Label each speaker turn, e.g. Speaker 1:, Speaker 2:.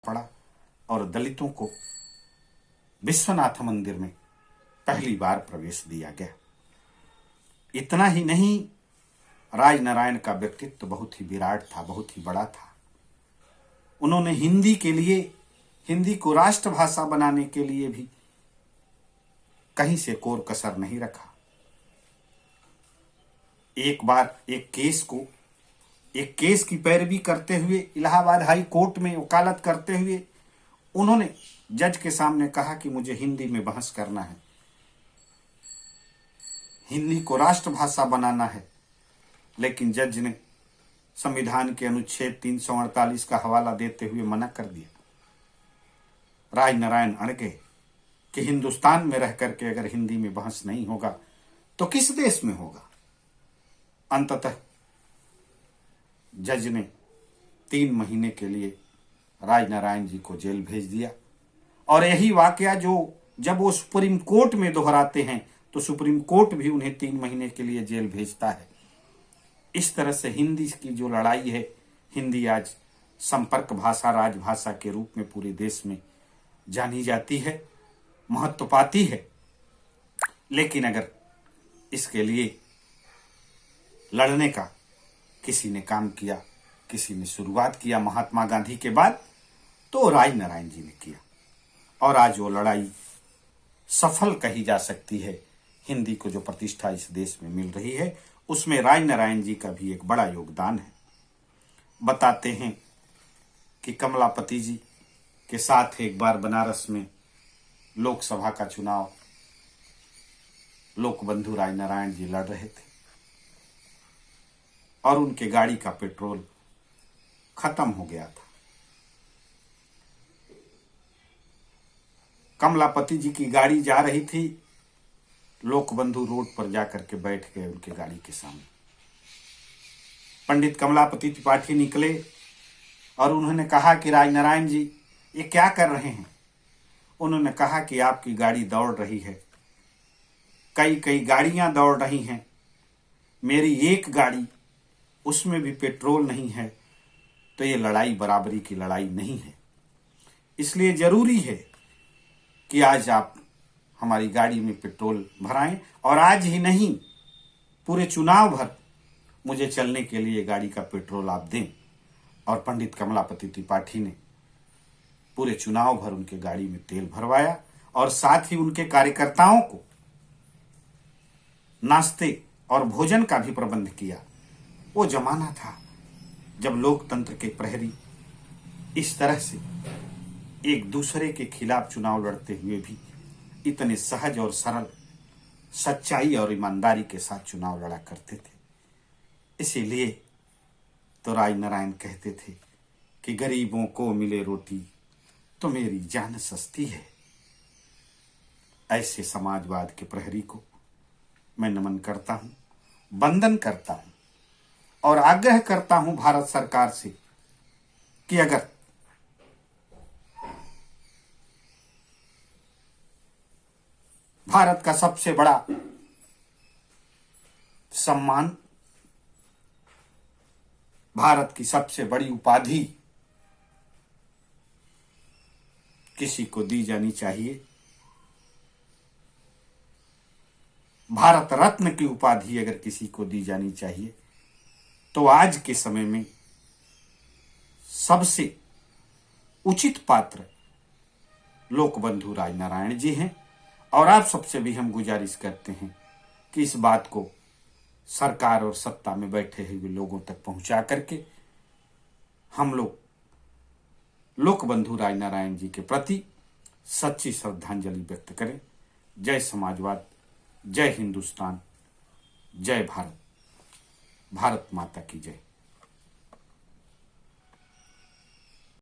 Speaker 1: पड़ा और दलितों को विश्वनाथ मंदिर में पहली बार प्रवेश दिया गया। इतना ही नहीं, राजनारायण का व्यक्तित्व बहुत ही विराट था, बहुत ही बड़ा था। उन्होंने हिंदी के लिए, हिंदी को राष्ट्रभाषा बनाने के लिए भी कहीं से कोर कसर नहीं रखा। एक बार एक केस की पैरवी करते हुए इलाहाबाद हाई कोर्ट में वकालत करते हुए उन्होंने जज के सामने कहा कि मुझे हिंदी में बहस करना है, हिंदी को राष्ट्रभाषा बनाना है। लेकिन जज ने संविधान के अनुच्छेद 348 का हवाला देते हुए मना कर दिया। राजनारायण अड़ गए कि हिंदुस्तान में रह करके अगर हिंदी में बहस नहीं होगा तो किस देश में होगा। अंततः जज ने 3 महीने के लिए राजनारायण जी को जेल भेज दिया। और यही वाकया जो जब वो सुप्रीम कोर्ट में दोहराते हैं तो सुप्रीम कोर्ट भी उन्हें 3 महीने के लिए जेल भेजता है। इस तरह से हिंदी की जो लड़ाई है, हिंदी आज संपर्क भाषा, राजभाषा के रूप में पूरे देश में जानी जाती है, महत्व पाती है। लेकिन अगर इसके लिए लड़ने का किसी ने काम किया, किसी ने शुरुआत किया महात्मा गांधी के बाद, तो राजनारायण जी ने किया। और आज वो लड़ाई सफल कही जा सकती है। हिंदी को जो प्रतिष्ठा इस देश में मिल रही है उसमें राजनारायण जी का भी एक बड़ा योगदान है। बताते हैं कि कमलापति जी के साथ एक बार बनारस में लोकसभा का चुनाव लोकबंधु राजनारायण जी लड़ रहे थे और उनके गाड़ी का पेट्रोल खत्म हो गया था। कमलापति जी की गाड़ी जा रही थी, लोकबंधु रोड पर जाकर के बैठ गए उनके गाड़ी के सामने। पंडित कमलापति त्रिपाठी निकले और उन्होंने कहा कि राजनारायण जी ये क्या कर रहे हैं। उन्होंने कहा कि आपकी गाड़ी दौड़ रही है, कई गाड़ियां दौड़ रही हैं, मेरी एक गाड़ी, उसमें भी पेट्रोल नहीं है, तो ये लड़ाई बराबरी की लड़ाई नहीं है। इसलिए जरूरी है कि आज आप हमारी गाड़ी में पेट्रोल भराएं और आज ही नहीं पूरे चुनाव भर मुझे चलने के लिए गाड़ी का पेट्रोल आप दें। और पंडित कमलापति त्रिपाठी ने पूरे चुनाव भर उनके गाड़ी में तेल भरवाया और साथ ही उनके कार्यकर्ताओं को नाश्ते और भोजन का भी प्रबंध किया। वो जमाना था जब लोकतंत्र के प्रहरी इस तरह से एक दूसरे के खिलाफ चुनाव लड़ते हुए भी इतने सहज और सरल, सच्चाई और ईमानदारी के साथ चुनाव लड़ा करते थे। इसीलिए तो राजनारायण कहते थे कि गरीबों को मिले रोटी तो मेरी जान सस्ती है। ऐसे समाजवाद के प्रहरी को मैं नमन करता हूं, वंदन करता हूं और आग्रह करता हूं भारत सरकार से कि अगर भारत का सबसे बड़ा सम्मान, भारत की सबसे बड़ी उपाधि किसी को दी जानी चाहिए, भारत रत्न की उपाधि अगर किसी को दी जानी चाहिए तो आज के समय में सबसे उचित पात्र लोकबंधु राजनारायण जी हैं। और आप सबसे भी हम गुजारिश करते हैं कि इस बात को सरकार और सत्ता में बैठे हुए लोगों तक पहुंचा करके हम लोग लोकबंधु राजनारायण जी के प्रति सच्ची श्रद्धांजलि व्यक्त करें। जय समाजवाद, जय हिंदुस्तान, जय भारत, भारत माता की जय।